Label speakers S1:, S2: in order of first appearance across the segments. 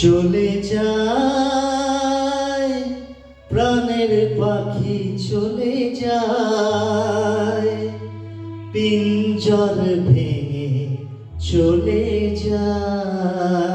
S1: চলে যায় প্রাণের পাখি চলে যায় পিঞ্জর ভেঙে চলে যায়।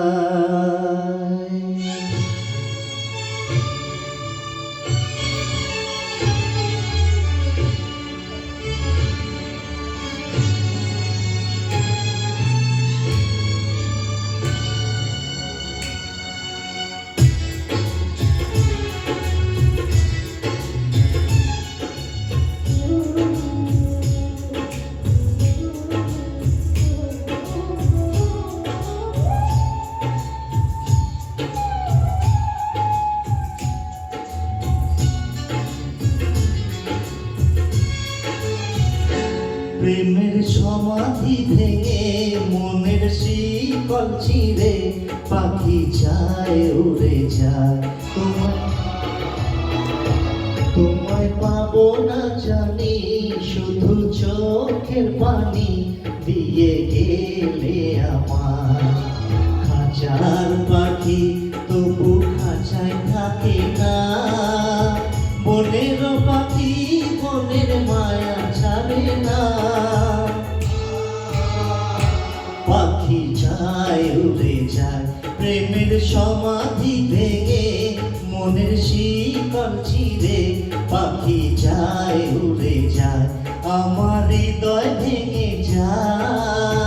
S1: প্রেমের সমাধি ভেঙে মনের শিকল চিরে পাখি যায় উড়ে যায়। তোমায় পাবো না জানি শুধু চোখের পানি দিয়ে গেলে আমার। খাঁচার পাখি তবু খাঁচায় থাকে না, বনের পাখি বনের মায়া ছাড়ে না। পাখি যায় উড়ে যায় প্রেমের সমাধি ভেঙে মনের শিকল চিরে পাখি যায় উড়ে যায় আমার হৃদয় ভেঙে যায়।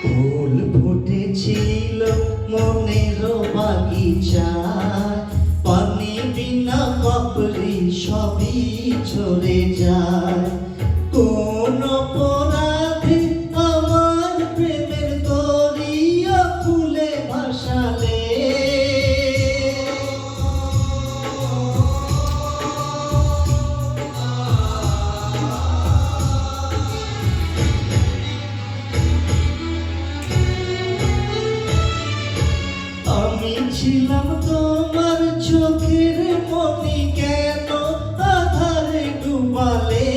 S1: ফুল ফুটেছিল মনের বাগিচায়, পানি বিনা পাপড়ি সবই ঝরে যায়। কোন অপরাধে আমার প্রেমের দরিয়া ফুলে ভাসালে, আমি ছিলাম তোমার চোখের মনি, কেন আধারে ডুবালে?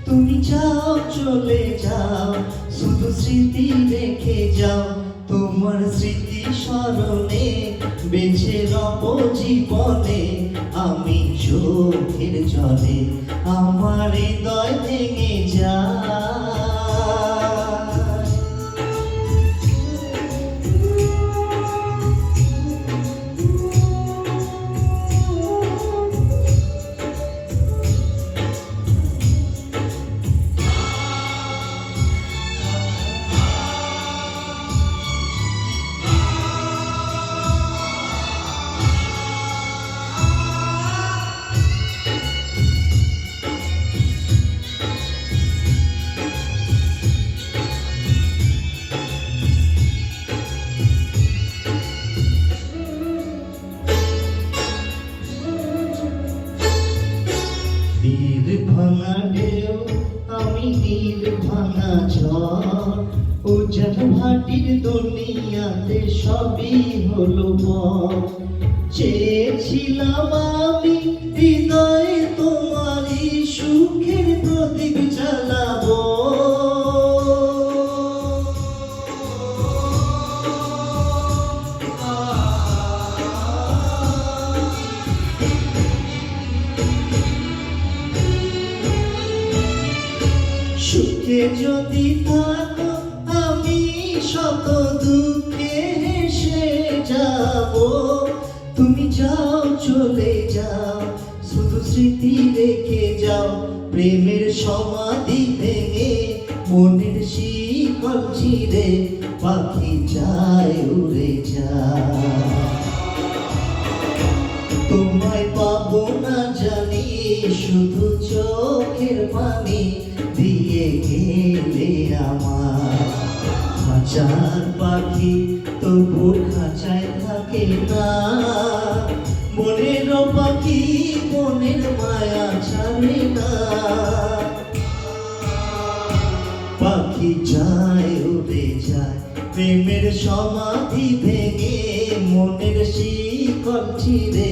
S1: তুমি যাও চলে যাও শুধু স্মৃতি রেখে যাও, তোমার স্মৃতি স্মরণে বেঁচে রব জীবনে। আমি চোখের জলে আমার হৃদয় ভেঙে যায়। তীর ভাঙা ঢেউ আমি নীল ভাঙা ঝড়, উজান ভাটির দুনিয়াতে সবই হলো বর। চেয়েছিলাম আমি হৃদয়ে তোমারই সুখের প্রদীপ জ্বালাবো, সুখে যদি থাকো আমি শত দুঃখে হেসে যাব। তুমি যাও চলে যাও শুধু স্মৃতি রেখে যাও, প্রেমের সমাধি ভেঙে মনের শিকল চিরে পাখি যায় উড়ে যায়। শুধু চোখের পানি দিয়ে গেলে আমার। খাঁচার পাখি তবু খাঁচায় থাকে না, মনের পাখি মনের মায়া ছাড়ে না। পাখি যায় উড়ে যায় প্রেমের সমাধি ভেঙে, মনের শিকল ছিঁড়ে